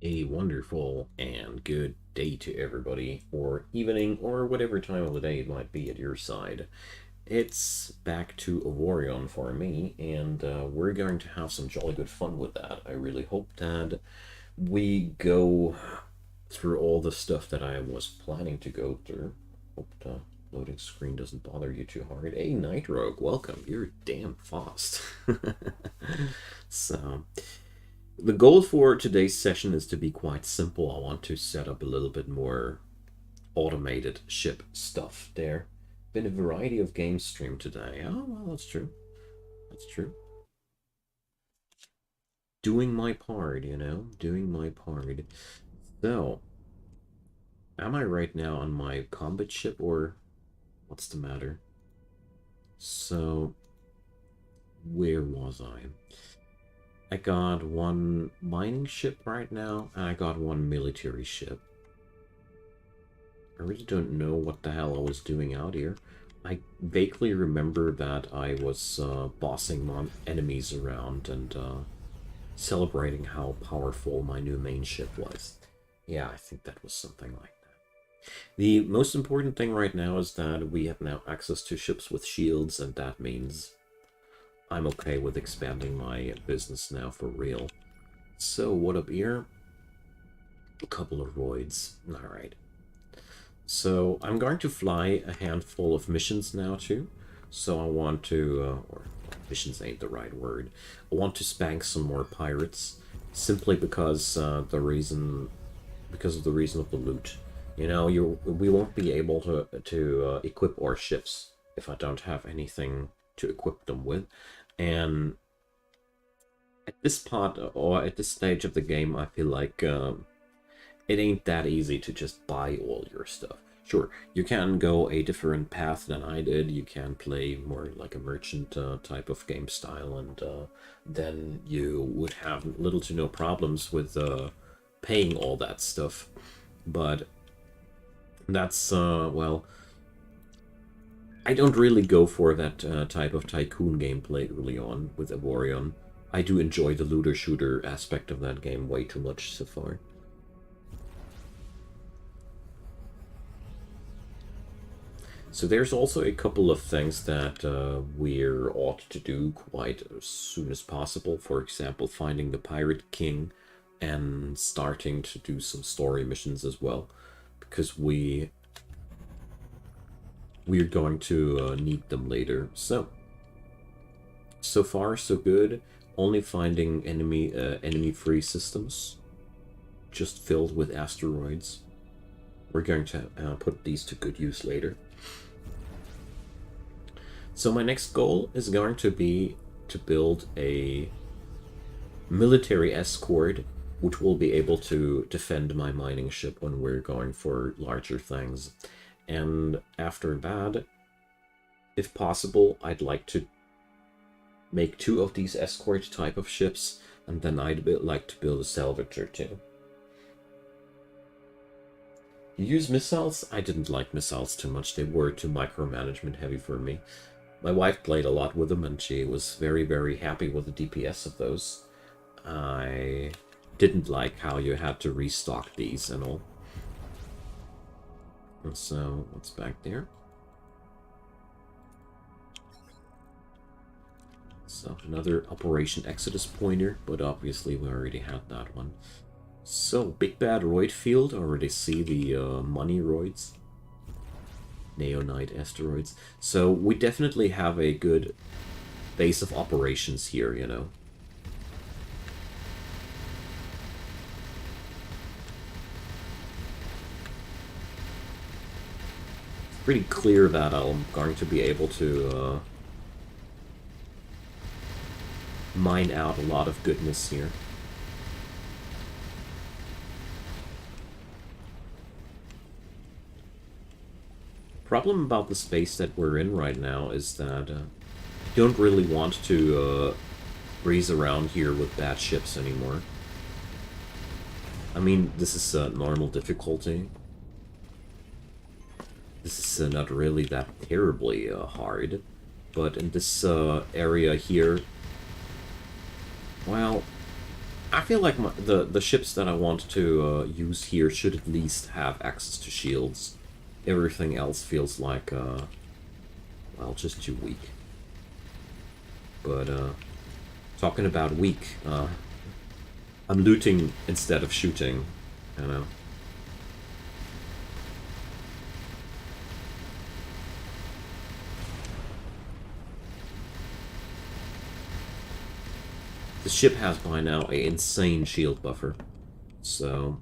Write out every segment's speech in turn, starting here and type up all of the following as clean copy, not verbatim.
A wonderful and good day to everybody, or evening, or whatever time of the day it might be at your side. It's back to Avorion for me, and we're going to have some jolly good fun with that. I really hope that we go through all the stuff that I was planning to go through. Hope the loading screen doesn't bother you too hard. Hey, Night Rogue, welcome. You're damn fast. So, the goal for today's session is to be quite simple. I want to set up a little bit more automated ship stuff there. Been a variety of games streamed today. Oh, well, that's true. That's true. Doing my part, doing my part. So, am I right now on my combat ship or what's the matter? So, where was I? I got one mining ship right now, and I got one military ship. I really don't know what the hell I was doing out here. I vaguely remember that I was bossing enemies around and celebrating how powerful my new main ship was. Yeah, I think that was something like that. The most important thing right now is that we have now access to ships with shields, and that means I'm okay with expanding my business now for real. So, what up here? A couple of roids. Alright. So I'm going to fly a handful of missions now too. So I want to, or missions ain't the right word. I want to spank some more pirates, simply because because of the reason of the loot. We won't be able to equip our ships if I don't have anything to equip them with, and at this part or at this stage of the game, I feel like it ain't that easy to just buy all your stuff. Sure, you can go a different path than I did. You can play more like a merchant type of game style, and then you would have little to no problems with paying all that stuff. But that's, well, I don't really go for that type of tycoon gameplay early on with Avorion. I do enjoy the looter-shooter aspect of that game way too much so far. So there's also a couple of things that we're ought to do quite as soon as possible. For example, finding the Pirate King and starting to do some story missions as well, because we're going to need them later. So far so good. Only finding enemy-free systems, just filled with asteroids. We're going to put these to good use later. So my next goal is going to be to build a military escort which will be able to defend my mining ship when we're going for larger things. And after that, if possible, I'd like to make 2 of these escort type of ships, and then I'd like to build a salvager too. You use missiles? I didn't like missiles too much. They were too micromanagement heavy for me. My wife played a lot with them, and she was very, very happy with the DPS of those. I didn't like how you had to restock these and all. And so, what's back there? So, another Operation Exodus pointer, but obviously we already had that one. So, Big Bad Roid Field, already see the money roids. Neonite asteroids. So we definitely have a good base of operations here, you know. It's pretty clear that I'm going to be able to mine out a lot of goodness here. Problem about the space that we're in right now is that you don't really want to breeze around here with bad ships anymore. I mean, this is normal difficulty. This is not really that terribly hard, but in this area here, well, I feel like the ships that I want to use here should at least have access to shields. Everything else feels like, well, just too weak. But, talking about weak, I'm looting instead of shooting, you know. The ship has by now an insane shield buffer, so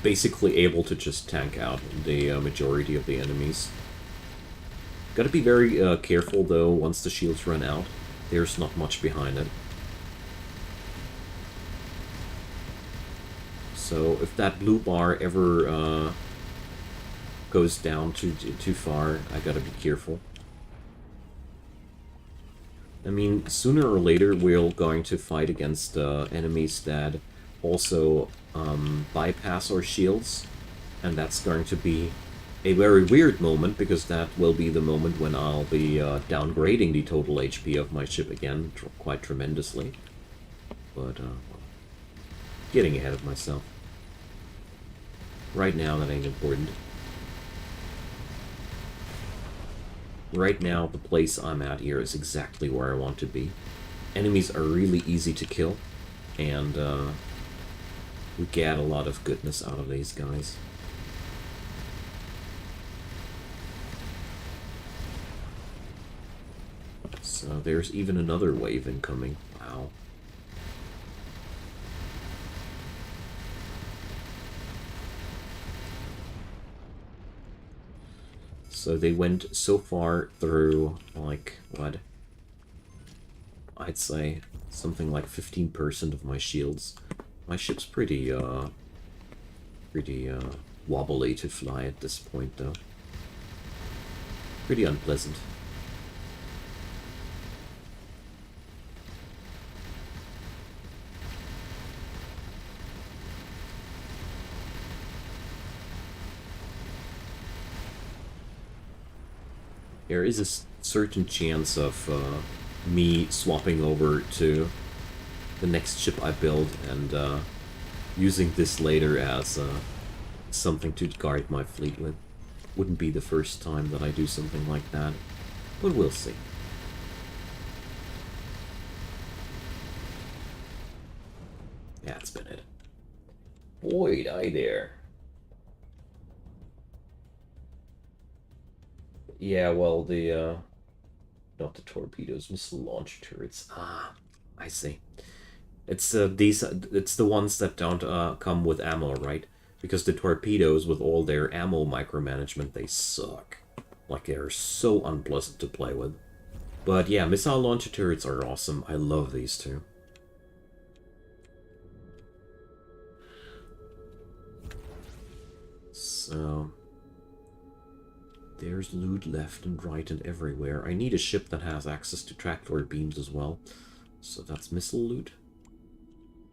basically able to just tank out the majority of the enemies. Gotta be very careful though, once the shields run out. There's not much behind it. So if that blue bar ever goes down too far, I gotta be careful. I mean, sooner or later we're going to fight against enemies that also bypass our shields, and that's going to be a very weird moment, because that will be the moment when I'll be downgrading the total HP of my ship again quite tremendously. But, getting ahead of myself. Right now, that ain't important. Right now, the place I'm at here is exactly where I want to be. Enemies are really easy to kill, and we get a lot of goodness out of these guys. So there's even another wave incoming. Wow. So they went so far through, like, what? I'd say something like 15% of my shields. My ship's pretty wobbly to fly at this point, though. Pretty unpleasant. There is a certain chance of me swapping over to the next ship I build and using this later as something to guard my fleet with. Wouldn't be the first time that I do something like that, but we'll see. Yeah, that's been it. Boy, die there. Yeah, well, the, not the torpedoes, missile launch turrets. Ah, I see. It's it's the ones that don't come with ammo, right? Because the torpedoes, with all their ammo micromanagement, they suck. Like, they're so unpleasant to play with. But yeah, missile launcher turrets are awesome. I love these two. So there's loot left and right and everywhere. I need a ship that has access to tractor beams as well. So that's missile loot.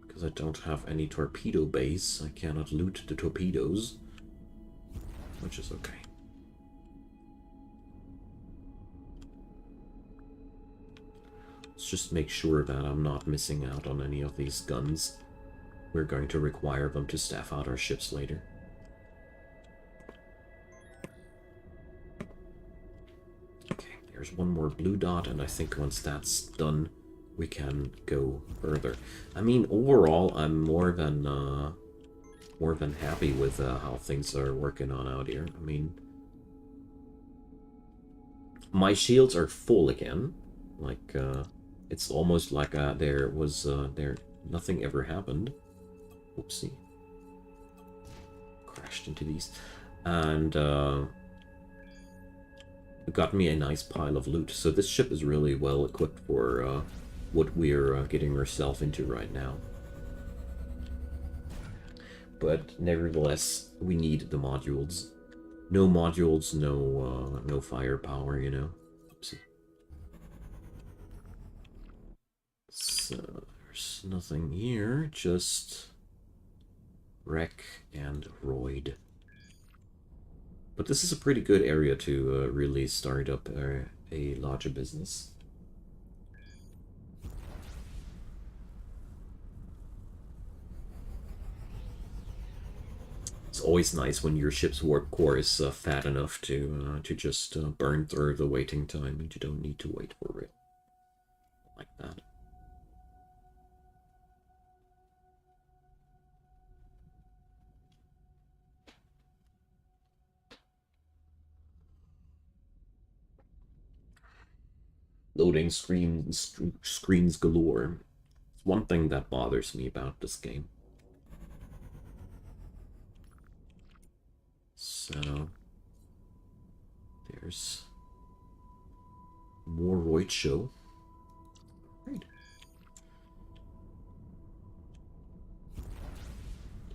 Because I don't have any torpedo base, I cannot loot the torpedoes. Which is okay. Let's just make sure that I'm not missing out on any of these guns. We're going to require them to staff out our ships later. Okay, there's one more blue dot, and I think once that's done, we can go further. I mean, overall, I'm more than happy with how things are working on out here. I mean, my shields are full again. Like, it's almost like there was nothing ever happened. Oopsie. Crashed into these. And it got me a nice pile of loot. So this ship is really well equipped for what we're getting ourselves into right now. But nevertheless, we need the modules. No modules, no firepower, you know. Oopsie. So there's nothing here, just wreck and roid. But this is a pretty good area to really start up a larger business. always nice when your ship's warp core is fat enough to just burn through the waiting time, and you don't need to wait for it like that. Loading screens galore. It's one thing that bothers me about this game. So there's more Royd show. Right.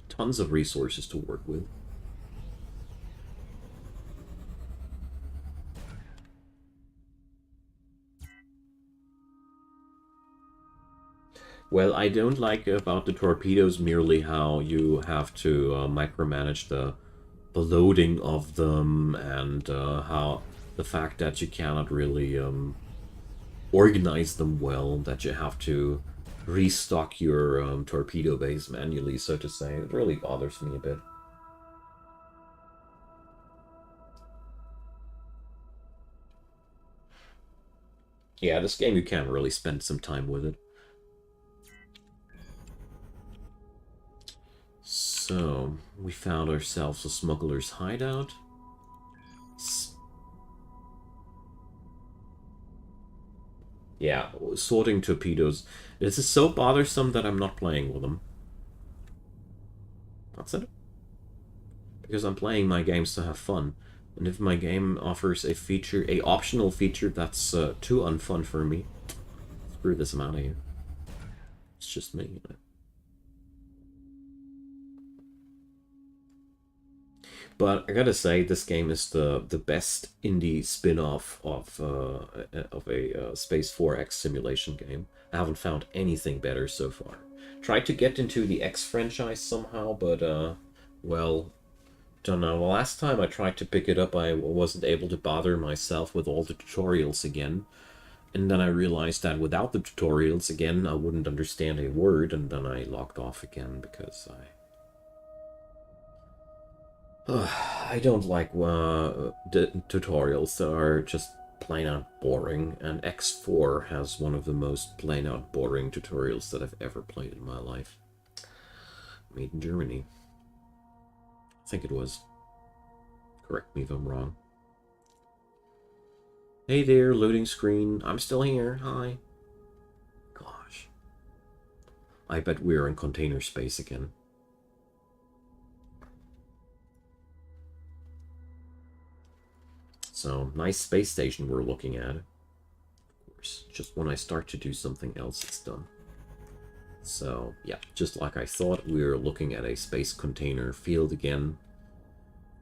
Tons of resources to work with. Well, I don't like about the torpedoes merely how you have to micromanage the loading of them, and how the fact that you cannot really organize them well, that you have to restock your torpedo base manually, so to say. It really bothers me a bit. Yeah, this game you can really spend some time with it. So, we found ourselves a smuggler's hideout. Yeah, sorting torpedoes. This is so bothersome that I'm not playing with them. That's it. Because I'm playing my games to have fun. And if my game offers a feature, a optional feature that's too unfun for me, screw this, I'm out of here. It's just me, you know. But I gotta say, this game is the best indie spin-off of a Space 4X simulation game. I haven't found anything better so far. Tried to get into the X franchise somehow, but well, don't know. The last time I tried to pick it up, I wasn't able to bother myself with all the tutorials again. And then I realized that without the tutorials, again, I wouldn't understand a word, and then I logged off again because I don't like the tutorials that are just plain out boring, and X4 has one of the most plain out boring tutorials that I've ever played in my life. Made in Germany. I think it was. Correct me if I'm wrong. Hey there, loading screen. I'm still here. Hi. Gosh. I bet we're in container space again. So, nice space station we're looking at. Of course, just when I start to do something else, it's done. So, yeah, just like I thought, we're looking at a space container field again.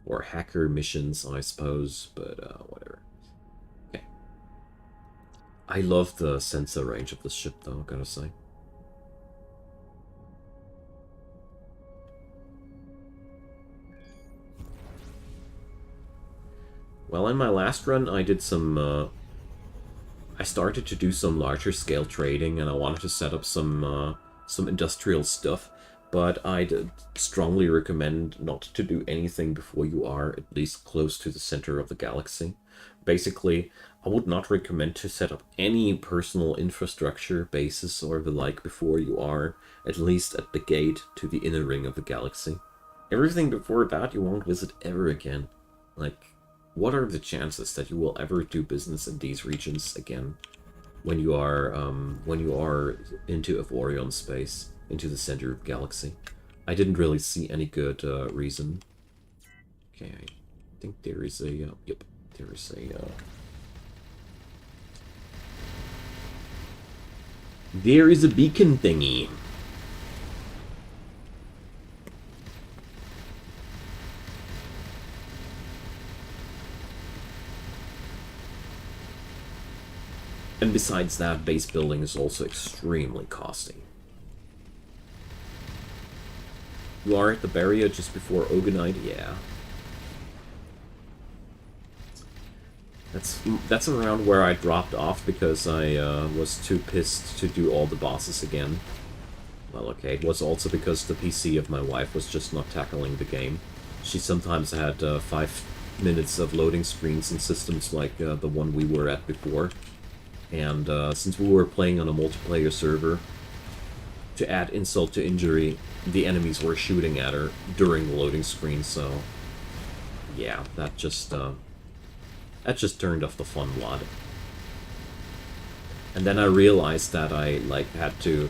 Or hacker missions, I suppose, but whatever. Okay. I love the sensor range of this ship, though, I gotta say. Well, in my last run, I did some, I started to do some larger scale trading, and I wanted to set up some industrial stuff, but I'd strongly recommend not to do anything before you are at least close to the center of the galaxy. Basically, I would not recommend to set up any personal infrastructure, bases, or the like before you are at least at the gate to the inner ring of the galaxy. Everything before that you won't visit ever again. Like, what are the chances that you will ever do business in these regions again when you are into Avorion space, into the center of the galaxy? I didn't really see any good reason. Okay, I think there is a yep, there is a there is a beacon thingy. And besides that, base building is also extremely costly. You are at the barrier just before Ogonite? Yeah. That's around where I dropped off because I was too pissed to do all the bosses again. Well, okay, it was also because the PC of my wife was just not tackling the game. She sometimes had 5 minutes of loading screens in systems like the one we were at before. And since we were playing on a multiplayer server, to add insult to injury, the enemies were shooting at her during the loading screen, so yeah, that just turned off the fun a lot. And then I realized that I had to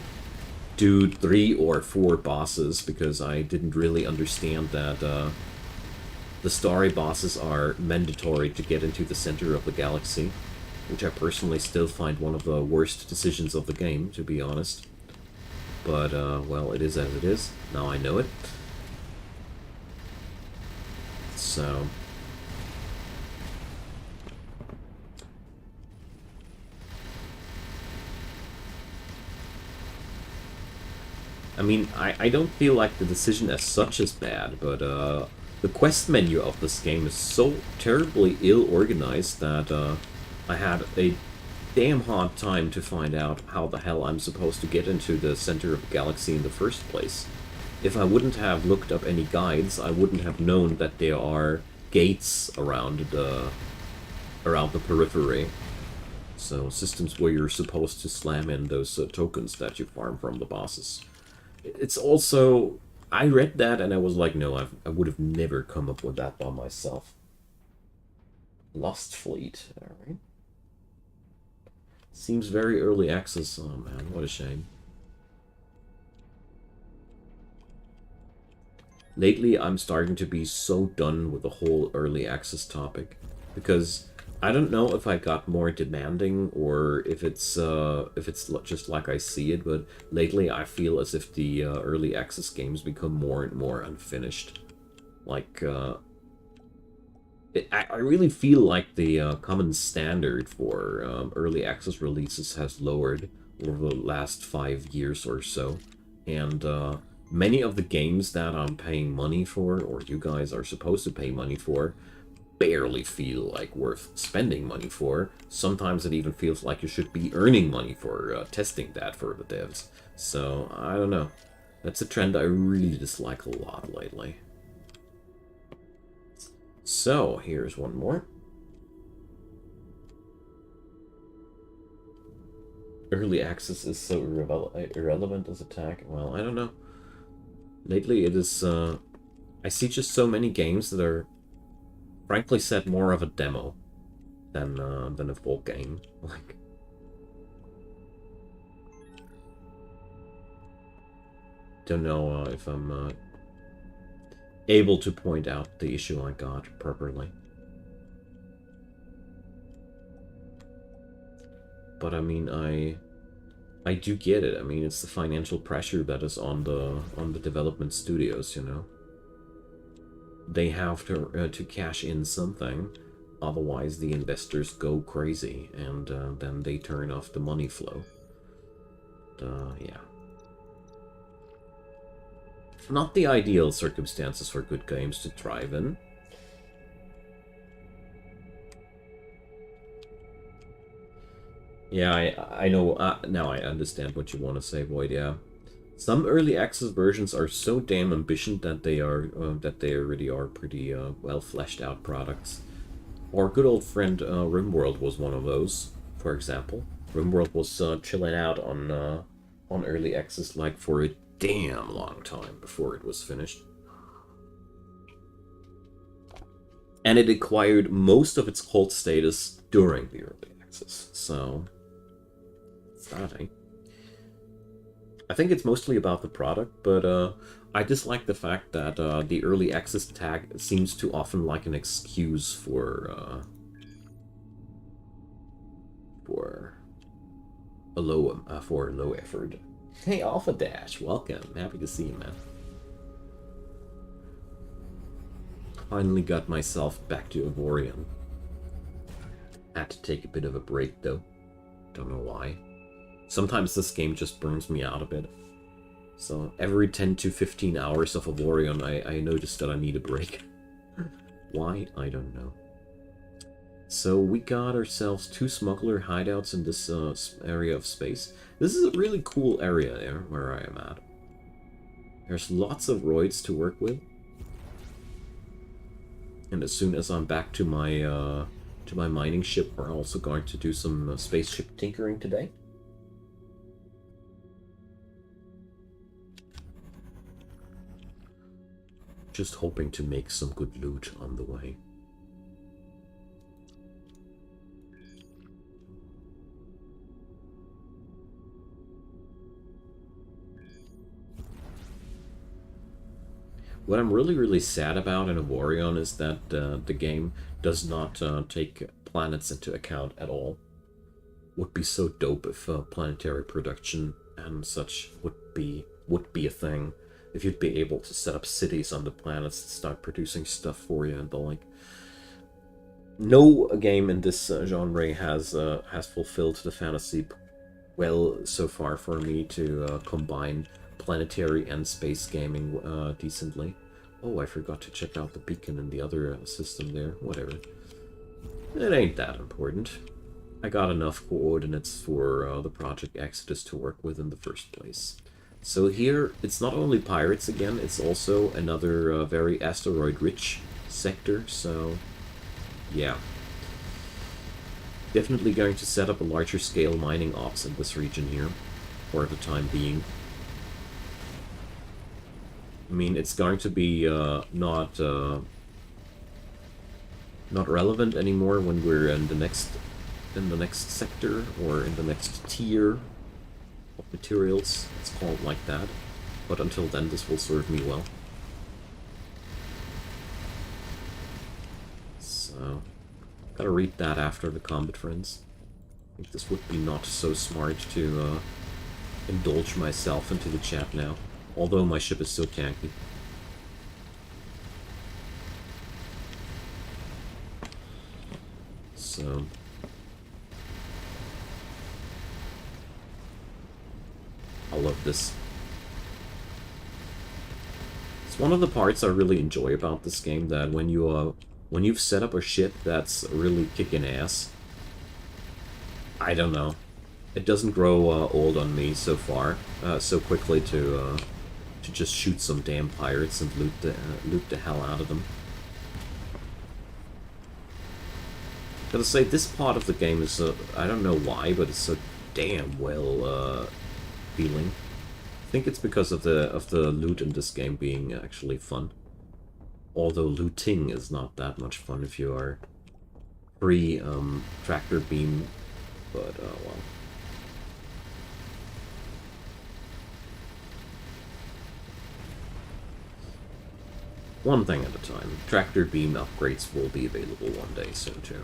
do 3 or 4 bosses because I didn't really understand that the starry bosses are mandatory to get into the center of the galaxy, which I personally still find one of the worst decisions of the game, to be honest. But, well, it is as it is. Now I know it. So... I mean, I don't feel like the decision as such is bad, but the quest menu of this game is so terribly ill-organized that I had a damn hard time to find out how the hell I'm supposed to get into the center of the galaxy in the first place. If I wouldn't have looked up any guides, I wouldn't have known that there are gates around the periphery. So, systems where you're supposed to slam in those tokens that you farm from the bosses. It's also... I read that and I was like, no, I would have never come up with that by myself. Lost Fleet, alright. Seems very early access. Oh man, what a shame. Lately, I'm starting to be so done with the whole early access topic. Because I don't know if I got more demanding or if it's just like I see it, but lately I feel as if the early access games become more and more unfinished. Like, I really feel like the common standard for early access releases has lowered over the last 5 years or so. And many of the games that I'm paying money for, or you guys are supposed to pay money for, barely feel like worth spending money for. Sometimes it even feels like you should be earning money for testing that for the devs. So, I don't know. That's a trend I really dislike a lot lately. So, here's one more. Early access is so irrelevant as attack. Well, I don't know. Lately it is, I see just so many games that are, frankly said, more of a demo than a full game. Like, don't know if I'm able to point out the issue I got properly. But I mean, I do get it. I mean, it's the financial pressure that is on the development studios, you know. They have to cash in something, otherwise the investors go crazy, and then they turn off the money flow. Yeah. Not the ideal circumstances for good games to thrive in. Yeah, I know, now I understand what you want to say, Void, yeah. Some early access versions are so damn ambitious that they really are pretty well fleshed out products. Our good old friend RimWorld was one of those, for example. RimWorld was chilling out on early access like for a damn long time before it was finished. And it acquired most of its cult status during the early access, so it's that, eh? I think it's mostly about the product, but I dislike the fact that the early access tag seems too often like an excuse for a low effort. Hey, Alpha Dash, welcome. Happy to see you, man. Finally got myself back to Avorion. Had to take a bit of a break, though. Don't know why. Sometimes this game just burns me out a bit. So every 10 to 15 hours of Avorion, I noticed that I need a break. Why? I don't know. So we got ourselves 2 smuggler hideouts in this area of space. This is a really cool area there, where I am at. There's lots of roids to work with. And as soon as I'm back to my mining ship, we're also going to do some spaceship tinkering today. Just hoping to make some good loot on the way. What I'm really sad about in Avorion is that the game does not take planets into account at all. Would be so dope if planetary production and such would be a thing. If you'd be able to set up cities on the planets to start producing stuff for you and the like. No game in this genre has fulfilled the fantasy well so far for me to combine planetary and space gaming decently. Oh, I forgot to check out the beacon in the other system there. Whatever. It ain't that important. I got enough coordinates for the Project Exodus to work with in the first place. So here, it's not only pirates again, it's also another very asteroid-rich sector, so yeah. Definitely going to set up a larger scale mining ops in this region here, for the time being. I mean, it's going to be not relevant anymore when we're in the next sector or in the next tier of materials. It's called like that. But until then, this will serve me well. So, gotta read that after the combat, friends. I think this would be not so smart to indulge myself into the chat now. Although my ship is so tanky. So... I love this. It's one of the parts I really enjoy about this game, that when you've set up a ship that's really kicking ass, I don't know, it doesn't grow old on me so far, so quickly to just shoot some damn pirates and loot the hell out of them. Gotta say, this part of the game is, I don't know why, but it's so damn well feeling. I think it's because of the loot in this game being actually fun. Although looting is not that much fun if you are free tractor beam, but well. One thing at a time. Tractor beam upgrades will be available one day soon too.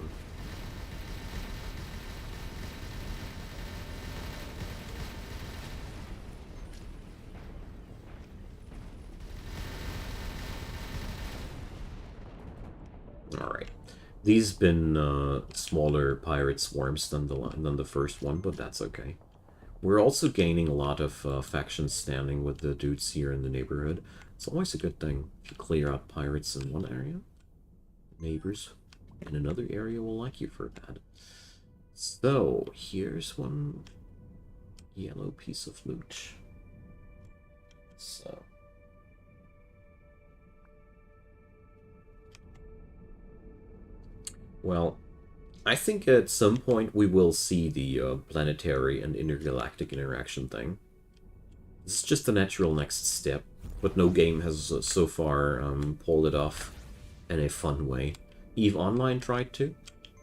Alright. These been smaller pirate swarms than the first one, but that's okay. We're also gaining a lot of factions standing with the dudes here in the neighborhood. It's always a good thing if you clear out pirates in one area. Neighbors in another area will like you for that. So, here's one yellow piece of loot. So... well, I think at some point we will see the planetary and intergalactic interaction thing. This is just the natural next step, but no game has so far pulled it off in a fun way. EVE Online tried to,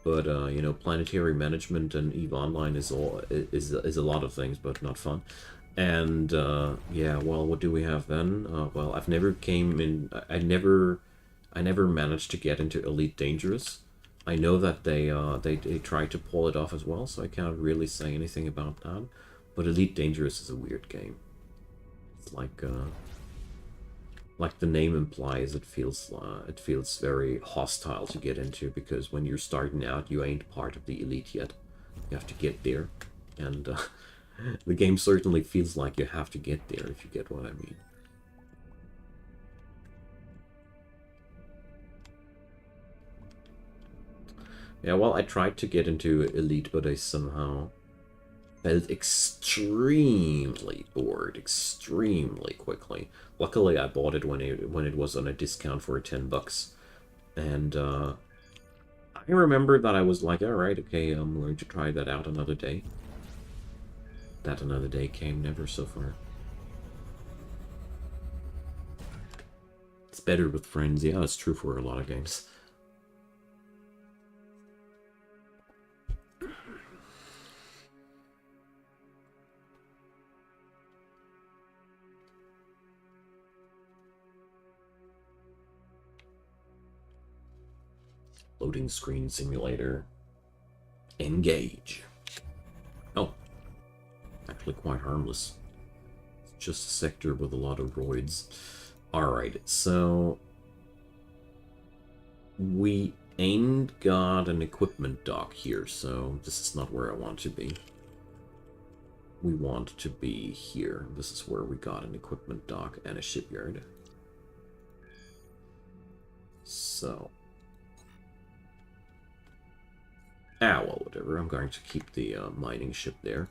but you know, planetary management and EVE Online is a lot of things, but not fun. And yeah, well, what do we have then? Well, I never managed to get into Elite Dangerous. I know that they tried to pull it off as well, so I can't really say anything about that. But Elite Dangerous is a weird game. It's like the name implies, it feels very hostile to get into, because when you're starting out, you ain't part of the elite yet. You have to get there, and the game certainly feels like you have to get there, if you get what I mean. Yeah, well, I tried to get into Elite, but I somehow felt extremely bored, extremely quickly. Luckily, I bought it when it was on a discount for $10, And I remember that I was like, alright, okay, I'm going to try that out another day. That another day came never so far. It's better with friends. Yeah, it's true for a lot of games. Loading screen simulator. Engage. Oh, actually quite harmless. It's just a sector with a lot of droids. Alright, so we ain't got an equipment dock here, so this is not where I want to be. We want to be here. This is where we got an equipment dock and a shipyard. So... well, whatever. I'm going to keep the mining ship there.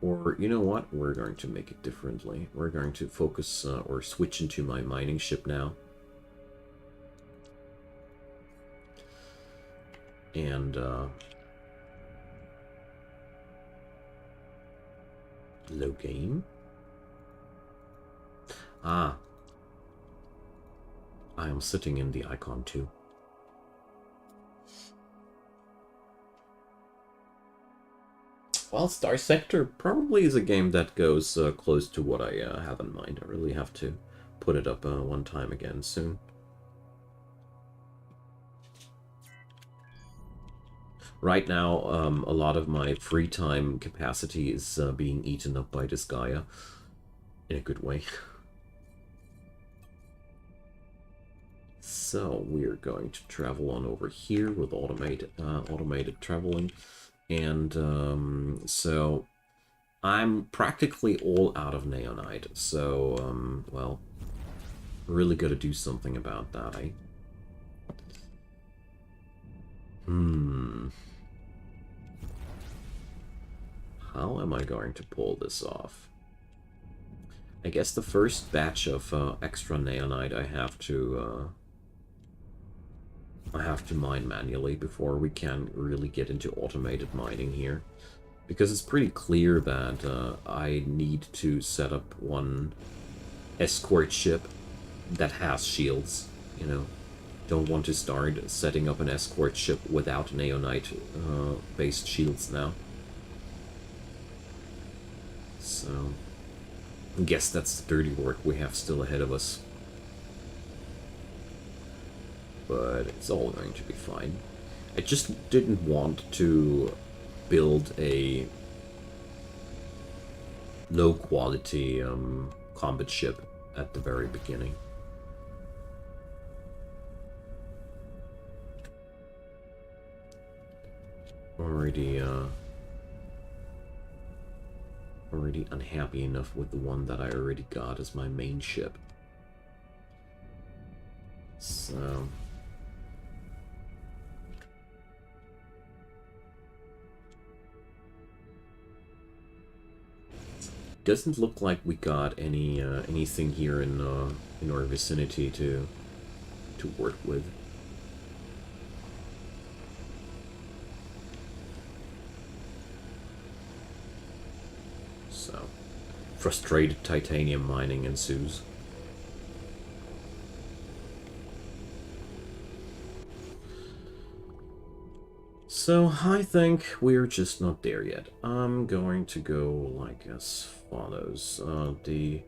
Or, you know what? We're going to make it differently. We're going to focus or switch into my mining ship now. And, low game? Ah. I am sitting in the icon too. Well, Star Sector probably is a game that goes close to what I have in mind. I really have to put it up one time again soon. Right now, a lot of my free time capacity is being eaten up by this Gaia. In a good way. So, we're going to travel on over here with automated traveling. And so I'm practically all out of neonite. So, well, really got to do something about that, eh? How am I going to pull this off? I guess the first batch of extra neonite I have to mine manually before we can really get into automated mining here. Because it's pretty clear that I need to set up one escort ship that has shields, you know. Don't want to start setting up an escort ship without neonite-based shields now. So, I guess that's the dirty work we have still ahead of us. But it's all going to be fine. I just didn't want to build a low-quality combat ship at the very beginning. Already unhappy enough with the one that I already got as my main ship. So... doesn't look like we got anything here in our vicinity to work with. So, frustrated titanium mining ensues. So, I think we're just not there yet. I'm going to go like as follows. The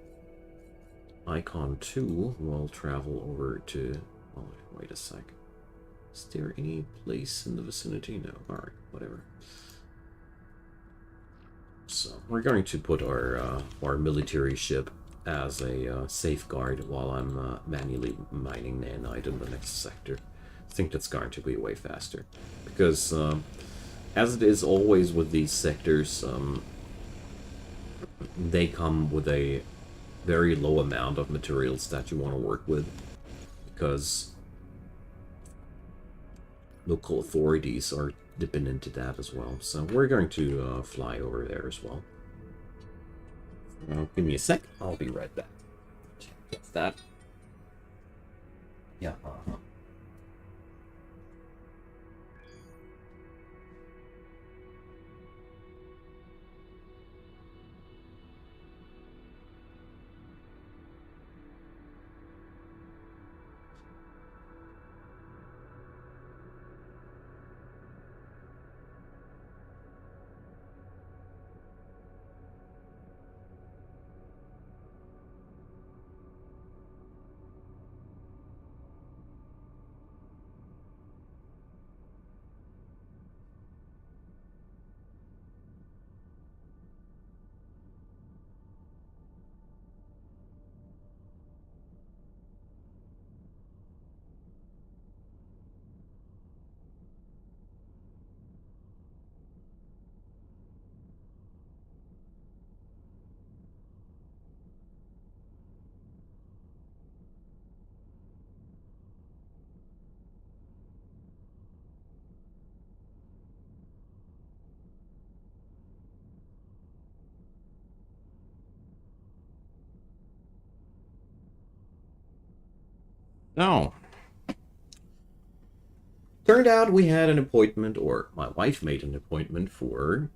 icon 2 will travel over to... oh, wait a sec. Is there any place in the vicinity? No. Alright, whatever. So, we're going to put our military ship as a safeguard while I'm manually mining nanite in the next sector. I think that's going to be way faster. Because, as it is always with these sectors, they come with a very low amount of materials that you want to work with. Because local authorities are dipping into that as well. So we're going to fly over there as well. Give me a sec. I'll be right back. What's that? Yeah. Oh. Turned out we had an appointment, or my wife made an appointment for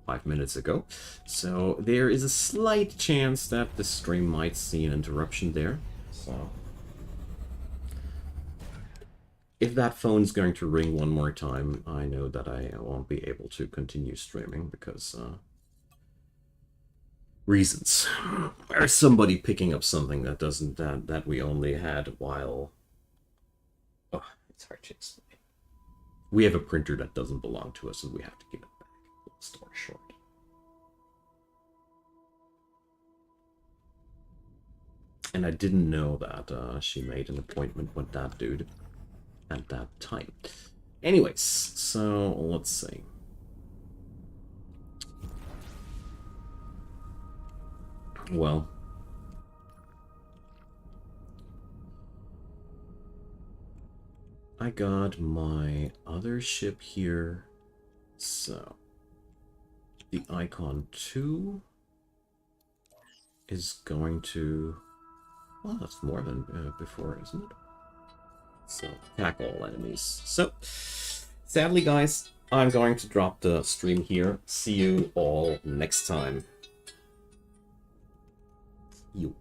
5 minutes ago. So there is a slight chance that the stream might see an interruption there. So if that phone's going to ring one more time, I know that I won't be able to continue streaming because reasons. There's somebody picking up something that doesn't that we only had while. Oh, it's hard to explain. We have a printer that doesn't belong to us, and we have to give it back. Long story short. And I didn't know that she made an appointment with that dude at that time. Anyways, so let's see. Well, I got my other ship here. So the icon 2 is going to... Well, that's more than before, isn't it? So, attack all enemies. So, sadly, guys, I'm going to drop the stream here. See you all next time. You.